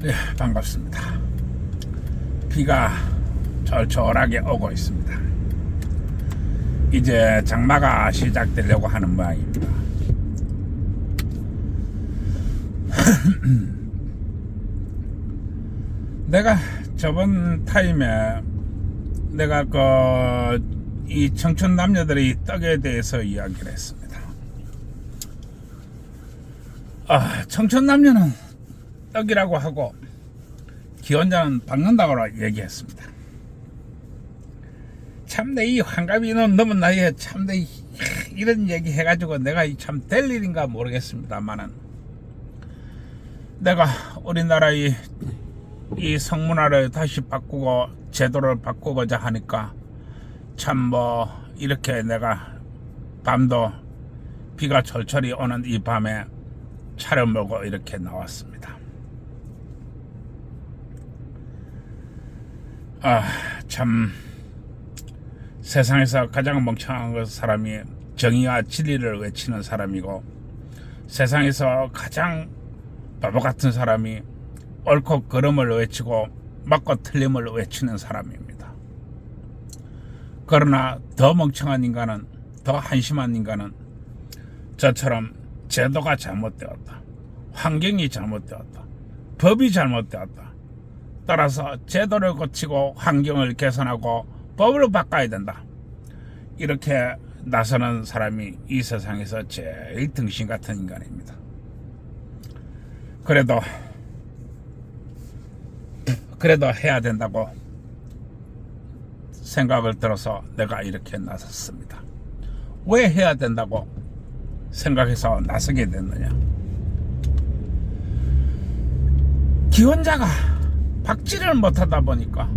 네, 반갑습니다. 비가 절절하게 오고 있습니다. 이제 장마가 시작되려고 하는 모양입니다. 내가 저번 타임에 내가 이 청춘 남녀들의 떡에 대해서 이야기를 했습니다. 청춘 남녀는 떡이라고 하고 기혼자는 박는다고 얘기했습니다. 참 내 이 환갑이 넘은 나이에 참 내 이런 얘기 해가지고 내가 참 될 일인가 모르겠습니다만은, 내가 우리나라의 이 성문화를 다시 바꾸고 제도를 바꾸고자 하니까 참 이렇게 내가 밤도 비가 철철이 오는 이 밤에 차를 몰고 이렇게 나왔습니다. 참 세상에서 가장 멍청한 사람이 정의와 진리를 외치는 사람이고, 세상에서 가장 바보 같은 사람이 옳고 그름을 외치고 맞고 틀림을 외치는 사람입니다. 그러나 더 멍청한 인간은, 더 한심한 인간은 저처럼 제도가 잘못되었다, 환경이 잘못되었다, 법이 잘못되었다, 따라서 제도를 고치고 환경을 개선하고 법을 바꿔야 된다, 이렇게 나서는 사람이 이 세상에서 제일 등신 같은 인간입니다. 그래도 해야 된다고 생각을 들어서 내가 이렇게 나섰습니다. 왜 해야 된다고 생각해서 나서게 됐느냐? 기혼자가 박지를 못하다 보니까,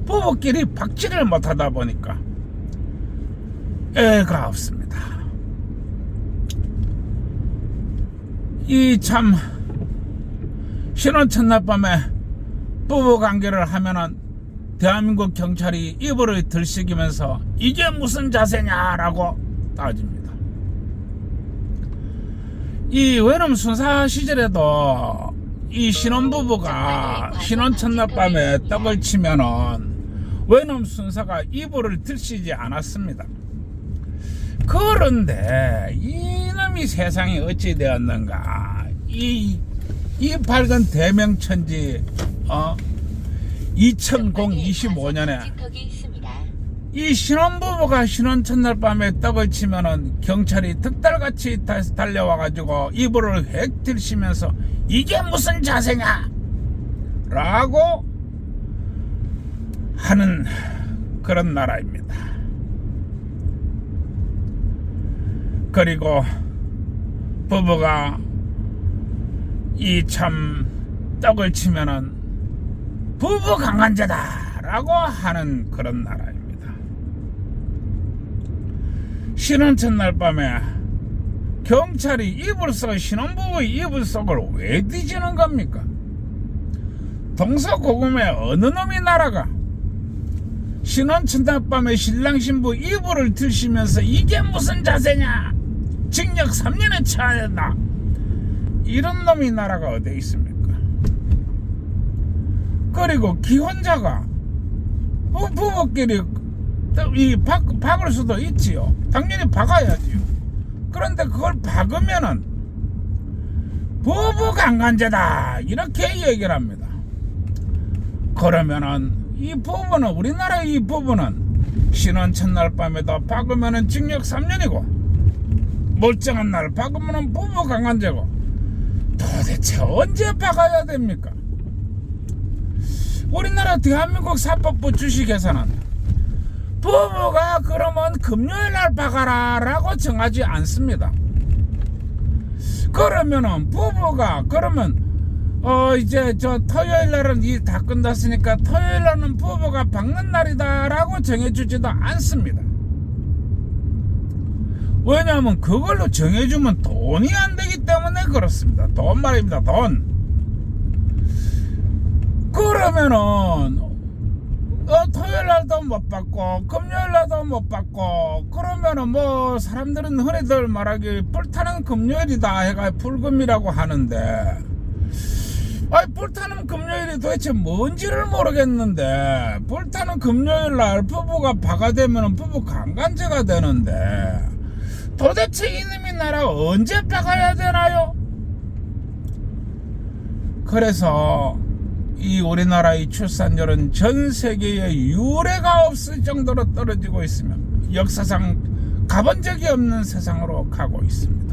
부부끼리 박지를 못하다 보니까 애가 없습니다. 이 참 신혼 첫날 밤에 부부관계를 하면은 대한민국 경찰이 이불을 들썩이면서 이게 무슨 자세냐라고 따집니다. 이 외놈 순사 시절에도 이 신혼부부가 신혼 첫날 밤에 떡을 치면은 외놈 순사가 이불을 들시지 않았습니다. 그런데 이놈이 세상이 어찌 되었는가, 이 밝은 대명천지 2025년에 이 신혼부부가 신혼 첫날 밤에 떡을 치면은 경찰이 득달같이 달려와가지고 이불을 획 들시면서 이게 무슨 자세냐 라고 하는 그런 나라입니다. 그리고 부부가 이 참 떡을 치면은 부부 강간죄다 라고 하는 그런 나라입니다. 신혼 첫날 밤에 경찰이 이불 속, 신혼부부의 이불 속을 왜 뒤지는 겁니까? 동서고금의 어느 놈이 나라가 신혼 첫날 밤에 신랑 신부 이불을 들시면서 이게 무슨 자세냐, 징역 3년에 처해야 된다, 이런 놈이 나라가 어디 있습니까? 그리고 기혼자가 부부끼리 박을 수도 있지요. 당연히 박아야지요. 그런데 그걸 박으면은 부부 강간죄다 이렇게 얘기를 합니다. 그러면은 이 부부는, 우리나라의 이 부부는 신혼 첫날 밤에도 박으면은 징역 3년이고 멀쩡한 날 박으면은 부부 강간죄고, 도대체 언제 박아야 됩니까? 우리나라 대한민국 사법부 주식에서는 부부가 그러면 금요일날 박아라 라고 정하지 않습니다. 그러면은 부부가 그러면 이제 토요일날은 일 다 끝났으니까 토요일날은 부부가 박는 날이다 라고 정해주지도 않습니다. 왜냐하면 그걸로 정해주면 돈이 안 되기 때문에 그렇습니다. 돈 말입니다. 돈. 그러면은 토요일날도 못 받고 금요일날도 못 받고, 그러면은 사람들은 흔히들 말하기 불타는 금요일이다 해가 불금이라고 하는데, 아니, 불타는 금요일이 도대체 뭔지를 모르겠는데, 불타는 금요일 날 부부가 바가 되면 부부 강간죄가 되는데, 도대체 이놈이 나라 언제 박아야 되나요? 그래서 이 우리나라의 출산율은 전 세계에 유례가 없을 정도로 떨어지고 있으며 역사상 가본 적이 없는 세상으로 가고 있습니다.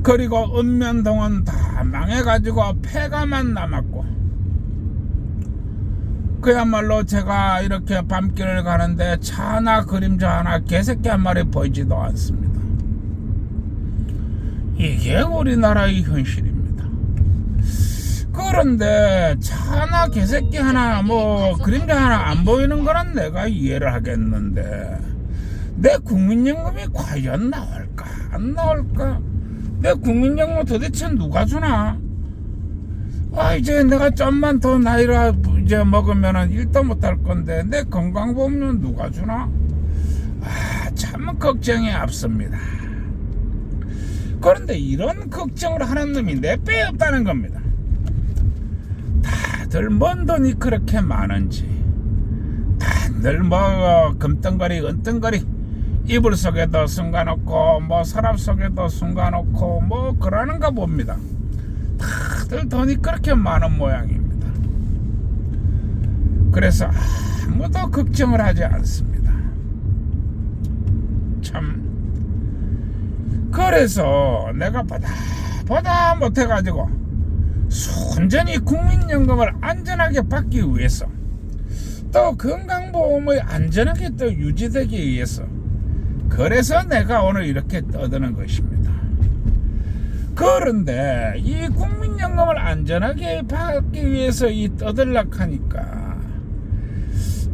그리고 읍면동은 다 망해가지고 폐가만 남았고, 그야말로 제가 이렇게 밤길을 가는데 차 하나 그림자 하나 개새끼 한 마리 보이지도 않습니다. 이게 우리나라의 현실입니다. 그런데 차 하나 개새끼 하나 뭐 그림자 하나 안 보이는 거는 내가 이해를 하겠는데, 내 국민연금이 과연 나올까 안 나올까? 내 국민연금 도대체 누가 주나? 이제 내가 좀만 더 나이를 이제 먹으면은 일도 못할 건데 내 건강보험료는 누가 주나? 참 걱정이 앞섭니다. 그런데 이런 걱정을 하는 놈이 내 빼 없다는 겁니다. 다들 뭔 돈이 그렇게 많은지, 다들 뭐 금덩거리 은덩거리 이불 속에도 숨가놓고 뭐 서랍 속에도 숨가놓고 뭐 그러는가 봅니다. 다들 돈이 그렇게 많은 모양입니다. 그래서 아무도 걱정을 하지 않습니다. 참, 그래서 내가 보다 못해가지고 순전히 국민연금을 안전하게 받기 위해서, 또 건강보험의 안전하게 또 유지되기 위해서, 그래서 내가 오늘 이렇게 떠드는 것입니다. 그런데 이 국민연금을 안전하게 받기 위해서 이 떠들락 하니까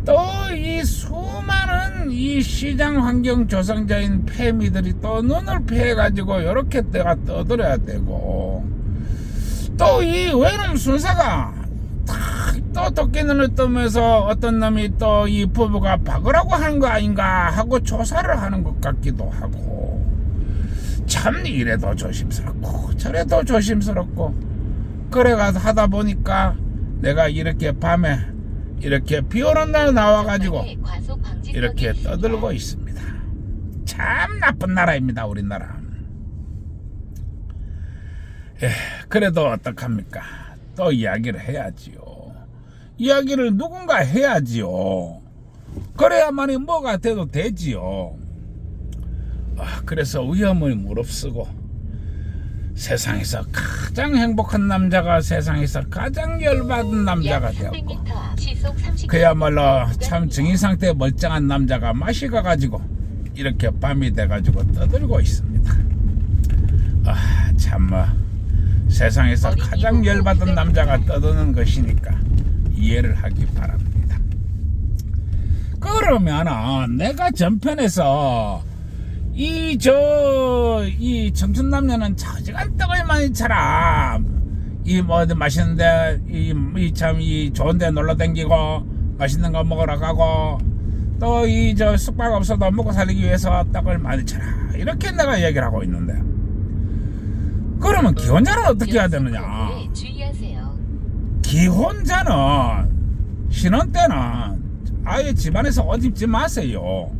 또 이 수많은 이 시장 환경 조성자인 패미들이 또 눈을 피해가지고 이렇게 내가 떠들어야 되고, 또 이 외놈 순사가 또 도끼눈을 뜨면서 어떤 놈이 또 이 부부가 박으라고 하는 거 아닌가 하고 조사를 하는 것 같기도 하고, 참 이래도 조심스럽고 저래도 조심스럽고, 그래가서 하다 보니까 내가 이렇게 밤에 이렇게 비 오는 날 나와가지고 이렇게 떠들고 있습니다. 참 나쁜 나라입니다, 우리나라. 그래도 어떡합니까? 또 이야기를 해야지요. 이야기를 누군가 해야지요. 그래야만이 뭐가 돼도 되지요. 그래서 위험을 무릅쓰고 세상에서 가장 행복한 남자가 세상에서 가장 열받은 남자가 되었고, 그야말로 참 정의상태 멀쩡한 남자가 맛이 가가지고 이렇게 밤이 돼가지고 떠들고 있습니다. 참 세상에서 가장 열받은 남자가 떠드는 것이니까 이해를 하기 바랍니다. 그러면은 내가 전편에서 이 청춘남녀는 저지간 떡을 많이 차라, 이 뭐 어디 맛있는데 이 좋은데 놀러 댕기고 맛있는 거 먹으러 가고, 또 이 숙박 없어도 먹고 살기 위해서 떡을 많이 차라, 이렇게 내가 얘기를 하고 있는데, 그러면 기혼자는 어떻게 해야 되느냐? 기혼자는 신혼 때는 아예 집안에서 옷 입지 마세요.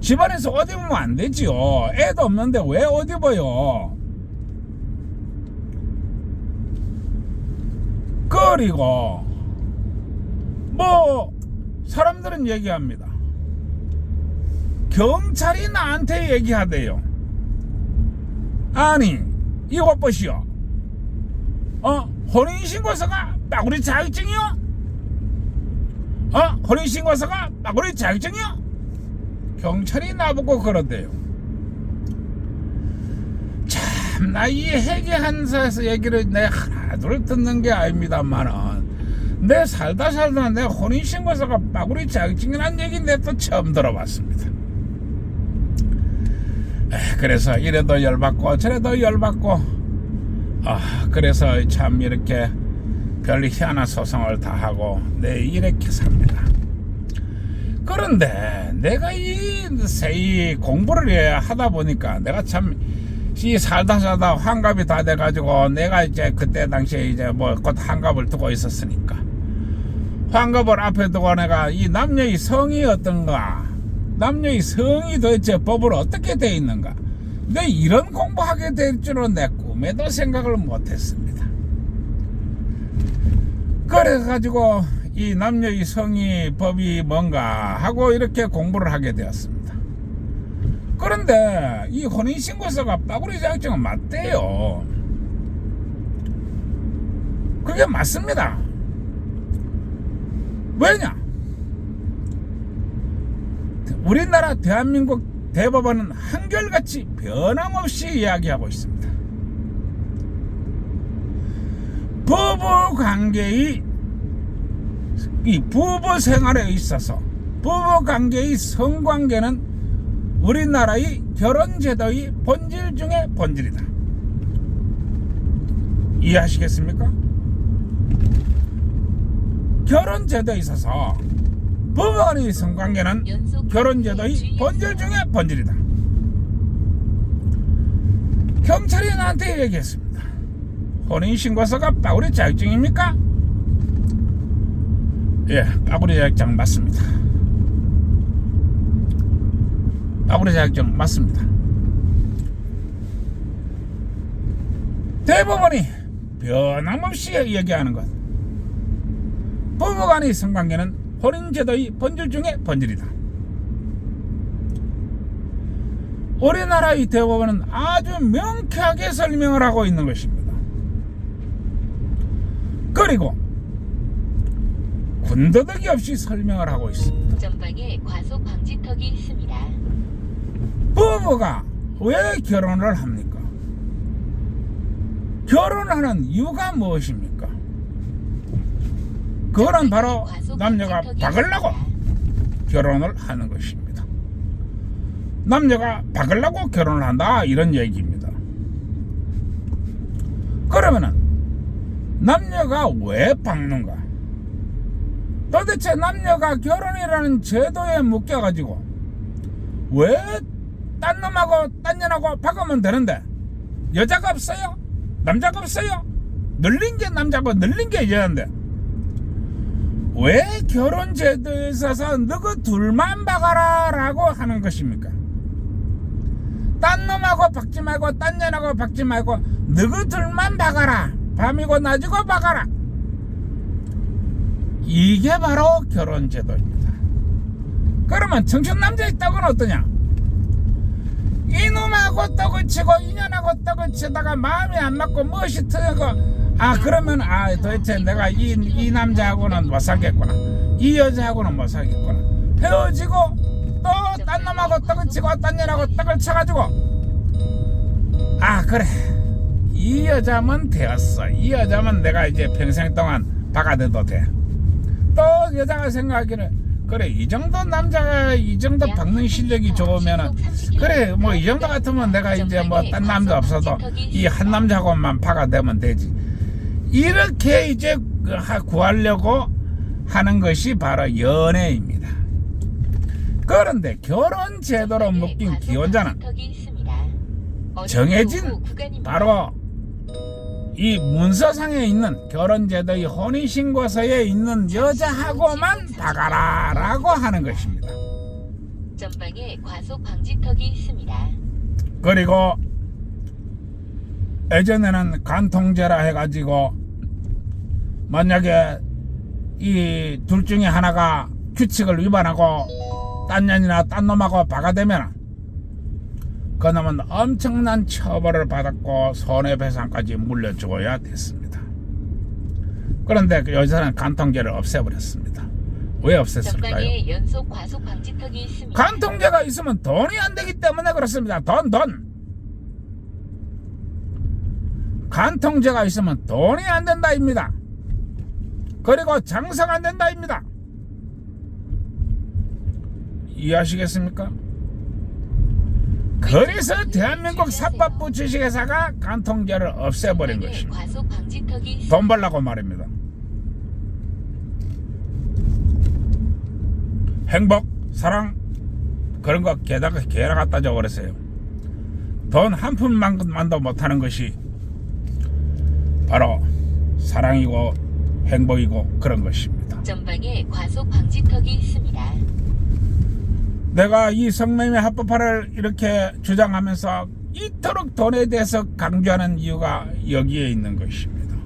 집안에서 옷 입으면 안 되지요. 애도 없는데 왜 옷 입어요? 그리고 뭐 사람들은 얘기합니다. 경찰이 나한테 얘기하대요. 아니 이거 보시오. 혼인신고서가 빠구리 자격증이요? 혼인신고서가 빠구리 자격증이요? 경찰이 나보고 그러대요. 참, 나 이 회계한사에서 얘기를 내 하나둘 듣는 게 아닙니다만은, 내 살다 내 혼인신고서가 빠구리 자격증이라는 얘기인데 또 처음 들어봤습니다. 그래서 이래도 열받고 저래도 열받고, 그래서 참 이렇게 별 희한한 소송을 다 하고 내 이렇게 삽니다. 그런데 내가 이 공부를 하다 보니까 내가 참 지 살다 환갑이 다 돼가지고 내가 이제 그때 당시에 이제 뭐 곧 환갑을 두고 있었으니까 환갑을 앞에 두고 내가 이 남녀의 성이 어떤가, 남녀의 성이 도대체 법으로 어떻게 돼 있는가, 내 이런 공부하게 될 줄은 내 꿈에도 생각을 못했습니다. 그래가지고 이 남녀의 성이 법이 뭔가 하고 이렇게 공부를 하게 되었습니다. 그런데 이 혼인신고서가 빠구리 자격증은 맞대요. 그게 맞습니다. 왜냐? 우리나라 대한민국 대법원은 한결같이 변함없이 이야기하고 있습니다. 부부관계의 이 부부 생활에 있어서 부부관계의 성관계는 우리나라의 결혼제도의 본질 중에 본질이다. 이해하시겠습니까? 결혼제도에 있어서 부부간의 성관계는 결혼제도의 본질 중에 본질이다. 경찰이 나한테 얘기했습니다. 혼인신고서가 빠구리 자격증입니까? 예, 빠구리 자격증 맞습니다. 빠구리 자격증 맞습니다. 대법원이 변함없이 얘기하는 것, 부부간의 성관계는 혼인제도의 본질 중에 본질이다. 우리나라의 대법원은 아주 명쾌하게 설명을 하고 있는 것입니다. 그리고 군더더기 없이 설명을 하고 있습니다. 전방에 과속 방지턱이 있습니다. 부부가 왜 결혼을 합니까? 결혼하는 이유가 무엇입니까? 그거는 바로 남녀가 박으려고 결혼을 하는 것입니다. 남녀가 박으려고 결혼을 한다, 이런 얘기입니다. 그러면은 남녀가 왜 박는가? 도대체 남녀가 결혼이라는 제도에 묶여가지고 왜 딴 놈하고 딴 년하고 박으면 되는데 여자가 없어요? 남자가 없어요? 늘린 게 남자고 늘린 게 여자인데 왜 결혼 제도에 있어서 너그 둘만 박아라 라고 하는 것입니까? 딴 놈하고 박지 말고 딴 년하고 박지 말고 너그 둘만 박아라, 밤이고 낮이고 박아라, 이게 바로 결혼 제도입니다. 그러면 청춘 남자 있다고는 어떠냐? 이놈하고 떡을 치고 이년하고 떡을 치다가 마음이 안 맞고 무엇이 터지고, 그러면 도대체 내가 이 남자하고는 못 살겠구나, 이 여자하고는 못 살겠구나, 헤어지고 또 딴 놈하고 떡을 치고 딴 년하고 떡을 쳐가지고 그래, 이 여자면 되었어, 이 여자면 내가 이제 평생 동안 박아대도 돼. 또 여자가 생각하기를 그래, 이 정도 남자가 이 정도 박는 실력이 좋으면은 그래, 뭐 이 정도 같으면 내가 이제 뭐 딴 남자 없어도 이 한 남자하고만 박아대면 되지, 이렇게 이제 구하려고 하는 것이 바로 연애입니다. 그런데 결혼 제도로 묶인 기혼자는 정해진 바로 이 문서상에 있는 결혼제도의 혼인신고서에 있는 여자하고만 박아라 라고 하는 것입니다. 전방에 과속 방지턱이 있습니다. 그리고 예전에는 간통죄라 해가지고 만약에 이 둘 중에 하나가 규칙을 위반하고 딴 년이나 딴 놈하고 박아대면 그 놈은 엄청난 처벌을 받았고 손해배상까지 물려주어야 됐습니다. 그런데 요새는 간통죄를 없애버렸습니다. 왜 없앴을까요? 연속 과속 방지턱이 있습니다. 간통죄가 있으면 돈이 안 되기 때문에 그렇습니다. 돈. 간통죄가 있으면 돈이 안 된다입니다. 그리고 장사가 안 된다입니다. 이해하시겠습니까? 그래서 대한민국 사법부 주식회사가 간통죄를 없애버린 것입니다. 돈 벌라고 말입니다. 행복, 사랑 그런 거 게다가 개나 갖다 줘버렸어요. 돈 한 푼만도 못하는 것이 바로 사랑이고 행복이고 그런 것입니다. 전방에 과속 방지턱이 있습니다. 내가 이 성매매 합법화를 이렇게 주장하면서 이토록 돈에 대해서 강조하는 이유가 여기에 있는 것입니다.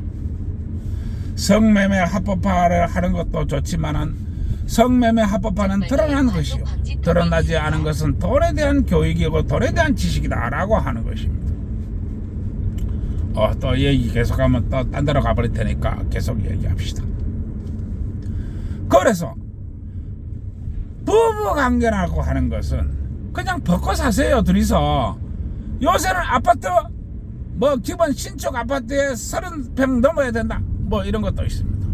성매매 합법화를 하는 것도 좋지만은 성매매 합법화는 드러난 것이요, 드러나지 않은 것은 돈에 대한 교육이고 돈에 대한 지식이다 라고 하는 것입니다. 또 얘기 계속하면 또 딴 데로 가버릴 테니까 계속 얘기합시다. 그래서 부부관계라고 하는 것은 그냥 벗고 사세요. 둘이서. 요새는 아파트 뭐 기본 신축 아파트에 30평 넘어야 된다 뭐 이런 것도 있습니다.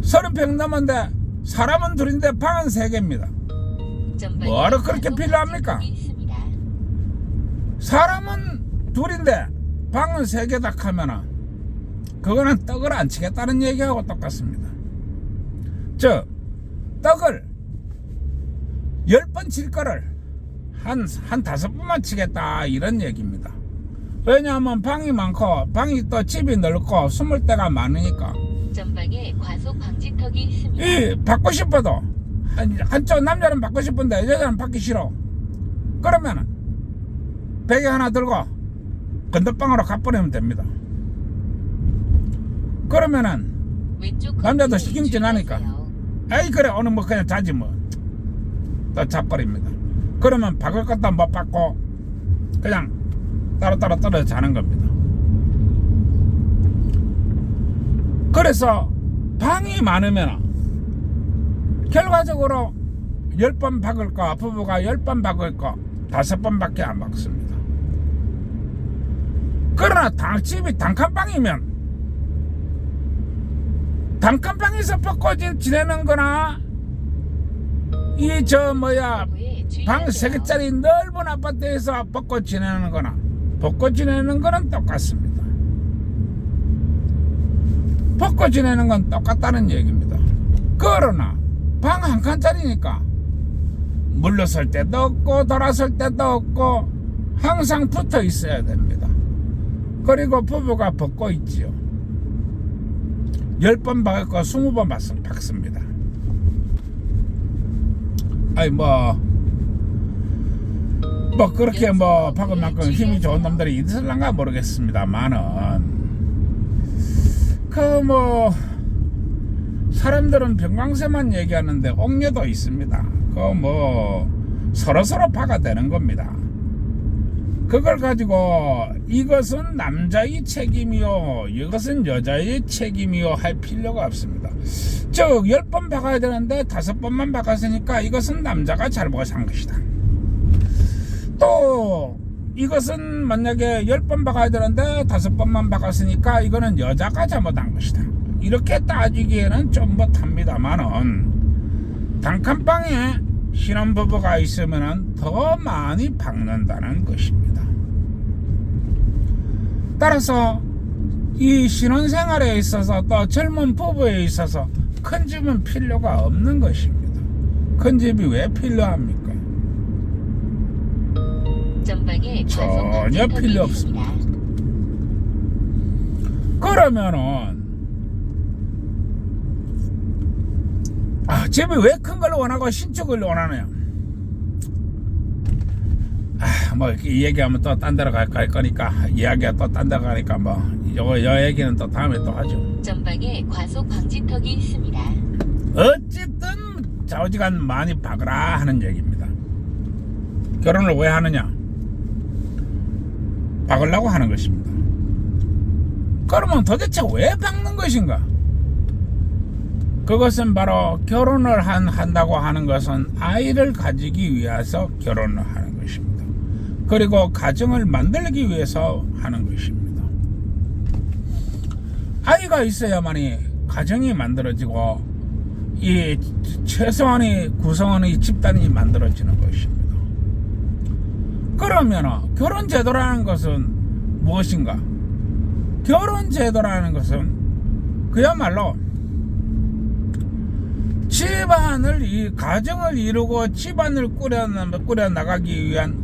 30평 넘었는데 사람은 둘인데 방은 3개입니다. 뭐하러 그렇게 필요합니까? 사람은 둘인데 방은 3개다 하면은 그거는 떡을 안 치겠다는 얘기하고 똑같습니다. 즉 떡을 10번 칠 거를 한 5번만 치겠다 이런 얘기입니다. 왜냐하면 방이 많고 방이 또 집이 넓고 숨을 데가 많으니까 전방에 과속 방지턱이 있습니다. 이 받고 싶어도 한쪽 남자는 받고 싶은데 여자는 받기 싫어. 그러면은 베개 하나 들고 건너방으로 가버리면 됩니다. 그러면은 남자도 시김치나니까 에이 그래 오늘 뭐 그냥 자지 뭐 또 자버립니다. 그러면 박을 것도 못 받고 그냥 따로따로 떨어져 자는 겁니다. 그래서 방이 많으면 결과적으로 10번 박을 거 부부가 10번 박을 거 5번밖에 안 박습니다. 그러나 집이 단칸방이면 단칸방에서 벗고 지내는 거나 이 방 3개짜리 넓은 아파트에서 벗고 지내는 거나 벗고 지내는 거는 똑같습니다. 벗고 지내는 건 똑같다는 얘기입니다. 그러나 방 한 칸짜리니까 물러설 때도 없고 돌아설 때도 없고 항상 붙어 있어야 됩니다. 그리고 부부가 벗고 있지요. 10번 박고 20번 박습니다. 아이 뭐 그렇게 박을 만큼 힘이 좋은 놈들이 있을란가 모르겠습니다만은 사람들은 병광세만 얘기하는데 옥녀도 있습니다. 서로서로 파가 되는 겁니다. 그걸 가지고 이것은 남자의 책임이요 이것은 여자의 책임이요 할 필요가 없습니다. 즉 10번 박아야 되는데 5번만 박았으니까 이것은 남자가 잘못한 것이다. 또 이것은 만약에 10번 박아야 되는데 5번만 박았으니까 이거는 여자가 잘못한 것이다. 이렇게 따지기에는 좀 못합니다만은 단칸방에 신혼부부가 있으면 더 많이 박는다는 것입니다. 따라서 이 신혼생활에 있어서 또 젊은 부부에 있어서 큰 집은 필요가 없는 것입니다. 큰 집이 왜 필요합니까? 전혀 필요 없습니다. 그러면은 집이 왜 큰 걸 원하고 신축을 원하느냐? 이 얘기하면 또 딴 데로 갈 거니까 이야기가 또 딴 데로 가니까 요 얘기는 또 다음에 또 하죠. 전방에 과속 방지턱이 있습니다. 어쨌든 좌우지간 많이 박으라 하는 얘기입니다. 결혼을 왜 하느냐? 박으려고 하는 것입니다. 그러면 도대체 왜 박는 것인가? 그것은 바로 결혼을 한다고 하는 것은 아이를 가지기 위해서 결혼을 하는 것입니다. 그리고 가정을 만들기 위해서 하는 것입니다. 아이가 있어야만이 가정이 만들어지고 이 최소한의 구성원의 집단이 만들어지는 것입니다. 그러면 결혼제도라는 것은 무엇인가? 결혼제도라는 것은 그야말로 집안을 가정을 이루고 집안을 꾸려 나가기 위한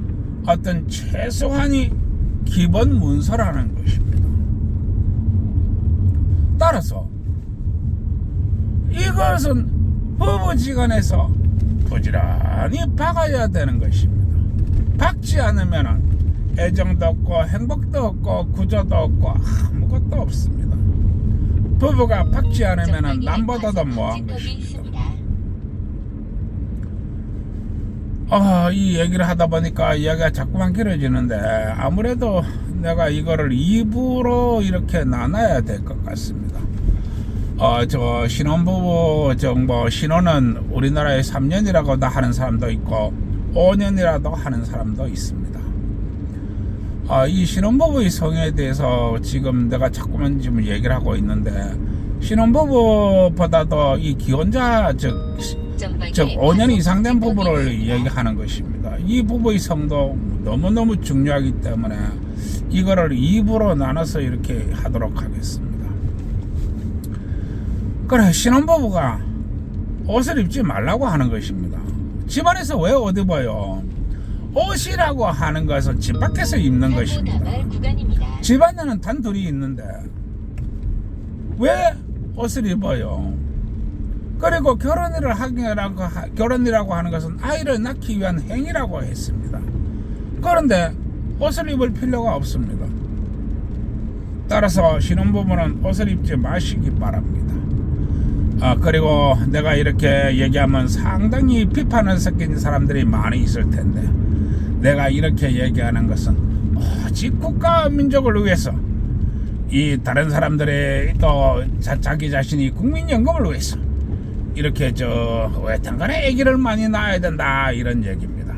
어떤 최소한의 기본 문서라는 것입니다. 따라서 이것은 부부지간에서 부지런히 박아야 되는 것입니다. 박지 않으면 애정도 없고 행복도 없고 구조도 없고 아무것도 없습니다. 부부가 박지 않으면 남보다도 뭐한 것입니다. 이 얘기를 하다 보니까 이야기가 자꾸만 길어지는데 아무래도 내가 이거를 2부로 이렇게 나눠야 될 것 같습니다. 저 신혼부부 정보 신혼은 우리나라에 3년이라고 하는 사람도 있고 5년이라도 하는 사람도 있습니다. 이 신혼부부의 성에 대해서 지금 내가 자꾸만 지금 얘기를 하고 있는데 신혼부부보다도 이 기혼자 즉 5년 이상 된 부부를 얘기하는 것입니다. 이 부부의 성도 너무너무 중요하기 때문에 이거를 2부로 나눠서 이렇게 하도록 하겠습니다. 그래, 신혼부부가 옷을 입지 말라고 하는 것입니다. 집안에서 왜 옷 입어요? 옷이라고 하는 것은 집 밖에서 입는 것입니다. 집안에는 단둘이 있는데 왜 옷을 입어요? 그리고 결혼이라고 하는 것은 아이를 낳기 위한 행위라고 했습니다. 그런데 옷을 입을 필요가 없습니다. 따라서 신혼부부는 옷을 입지 마시기 바랍니다. 그리고 내가 이렇게 얘기하면 상당히 비판을 섞인 사람들이 많이 있을 텐데 내가 이렇게 얘기하는 것은 오직 국가 민족을 위해서 이 다른 사람들의 또 자기 자신이 국민연금을 위해서 이렇게 왜 당간에 아기를 많이 낳아야 된다 이런 얘기입니다.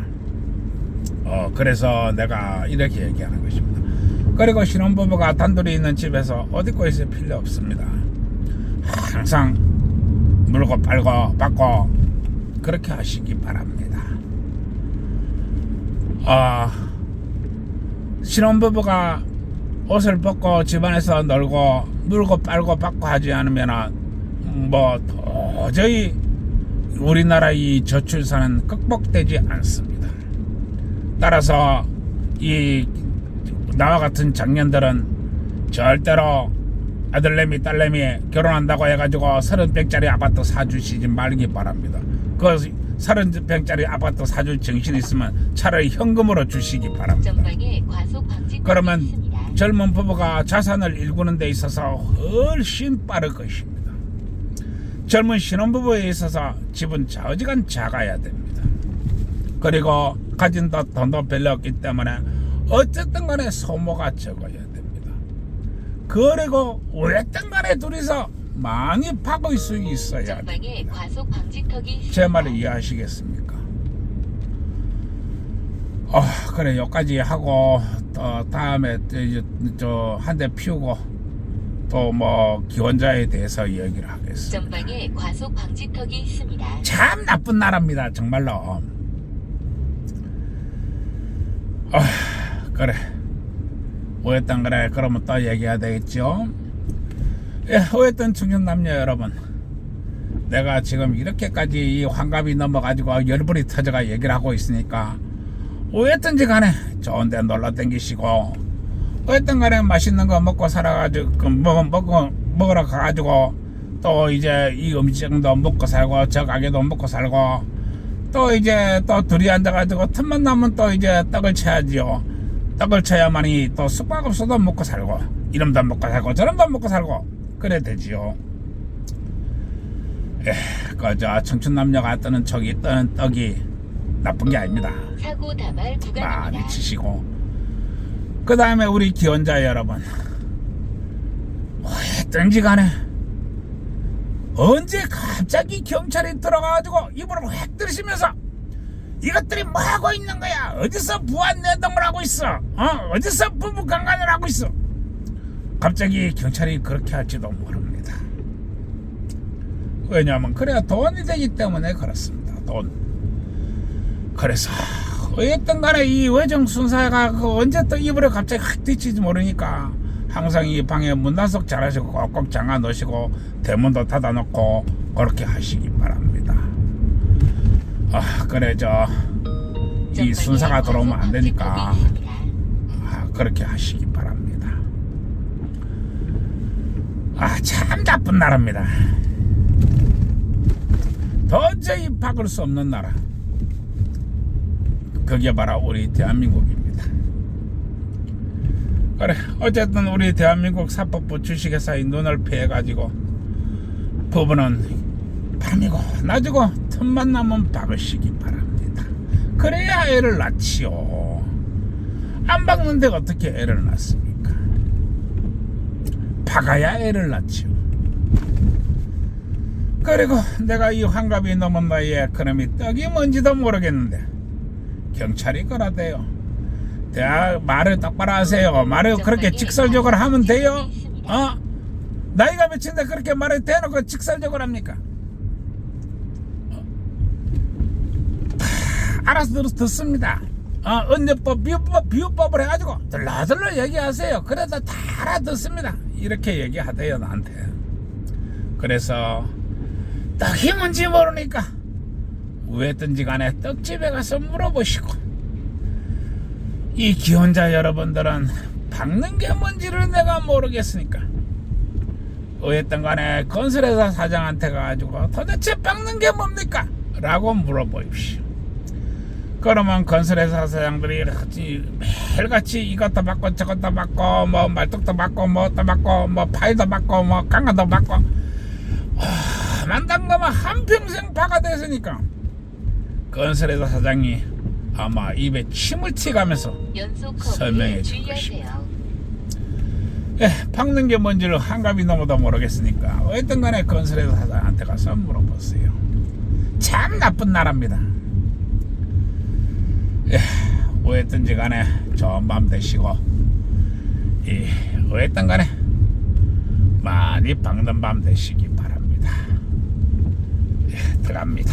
그래서 내가 이렇게 얘기하는 것입니다. 그리고 신혼부부가 단둘이 있는 집에서 옷 입고 있을 필요 없습니다. 항상 물고 빨고 받고 그렇게 하시기 바랍니다. 신혼부부가 옷을 벗고 집안에서 놀고 물고 빨고 받고 하지 않으면 도저히 우리나라 이 저출산은 극복되지 않습니다. 따라서 나와 같은 장년들은 절대로 아들내미 딸내미 결혼한다고 해가지고 30평짜리 아파트 사주시지 말기 바랍니다. 그 30평짜리 아파트 사줄 정신 있으면 차라리 현금으로 주시기 바랍니다. 그러면 젊은 부부가 자산을 일구는 데 있어서 훨씬 빠를 것입니다. 젊은 신혼부부에 있어서 집은 어지간 작아야 됩니다. 그리고 가진 돈도 별로 없기 때문에 어쨌든 간에 소모가 적어야 됩니다. 그리고 어쨌든 간에 둘이서 많이 박을 수 있어야 됩니다. 제 말을 이해하시겠습니까? 그래 여기까지 하고 또 다음에 한 대 피우고 또 기혼자에 대해서 얘기를 하겠습니다. 전방에 과속 방지턱이 있습니다. 참 나쁜 나라입니다 정말로. 그래 오했던 그래 그러면 또 얘기해야 되겠죠. 오했던 청년 남녀 여러분, 내가 지금 이렇게까지 이 환갑이 넘어가지고 열불이 터져가 얘기를 하고 있으니까 오했던지 간에 좋은데 놀러 댕기시고 오했던 간에 맛있는 거 먹고 살아가지고 먹으러 가가지고 또 이제 이 음식도 먹고 살고 저 가게도 먹고 살고 또 이제 또 둘이 앉아가지고 틈만 나면 또 이제 떡을 쳐야지요. 떡을 쳐야만이 또 숙박업소도 먹고 살고 이름도 먹고 살고 저름도 먹고 살고 그래 되지요. 그저 청춘 남녀가 뜨는 뜨는 떡이 나쁜 게 아닙니다. 사고 다발 구간입니다. 많이 치시고 그 다음에 우리 기혼자 여러분, 어떤지 간에 언제 갑자기 경찰이 들어가가지고 이불을 획 들이시면서 이것들이 뭐 하고 있는 거야? 어디서 부안 내동을 하고 있어? 어디서 부부 강간을 하고 있어? 갑자기 경찰이 그렇게 할지도 모릅니다. 왜냐하면 그래야 돈이 되기 때문에 그렇습니다. 돈. 그래서 어쨌든 간에 이 외정 순사가 언제 또 이불에 갑자기 확 뒤치지 모르니까 항상 이 방에 문단속 잘하시고 꼭꼭 잠가 놓으시고 대문도 닫아 놓고 그렇게 하시기 바랍니다. 그래 이 순사가 들어오면 안 되니까 방지턱이 있습니다. 그렇게 하시기 바랍니다. 참 나쁜 나라입니다. 도저히 박을 수 없는 나라. 그게 바로 우리 대한민국입니다. 그래, 어쨌든 우리 대한민국 사법부 주식회사의 눈을 피해가지고 부부는 밤이고 낮이고 틈만 나면 박으시기 바랍니다. 그래야 애를 낳지요. 안 박는데 어떻게 애를 낳습니까? 박아야 애를 낳지요. 그리고 내가 이 환갑이 넘은 나이에 그놈이 떡이 뭔지도 모르겠는데 경찰이 거라대요. 대학 말을 똑바로 하세요. 말을 그렇게 직설적으로 하면 돼요? 나이가 몇인데 그렇게 말을 대놓고 직설적으로 합니까? 알아서 듣습니다. 은유법, 비유법을 해가지고 들러들러 얘기하세요. 그래도 다 알아듣습니다. 이렇게 얘기하대요, 나한테. 그래서 떡이 뭔지 모르니까 왜든지 간에 떡집에 가서 물어보시고, 이 기혼자 여러분들은 박는 게 뭔지를 내가 모르겠으니까 어쨌든 간에 건설회사 사장한테 가가지고 도대체 박는 게 뭡니까? 라고 물어보십시오. 그러면 건설회사 사장들이 매일같이 이것도 받고 저것도 받고 뭐 말뚝도 받고 뭐도 받고 뭐 파일도 받고 뭐 강화도 받고 만당가면 한평생 박아 됐으니까 건설회사 사장이 아마 입에 침을 튀가면서 설명해 줄 것입니다. 박는 게 뭔지를 한갑이 넘어도 모르겠으니까 어쨌든 간에 건설회사 사장한테 가서 물어보세요. 참 나쁜 나라입니다. 어쨌든지 간에 좋은 밤 되시고 어쨌든 간에 많이 박는 밤 되시기 바랍니다. 들어갑니다.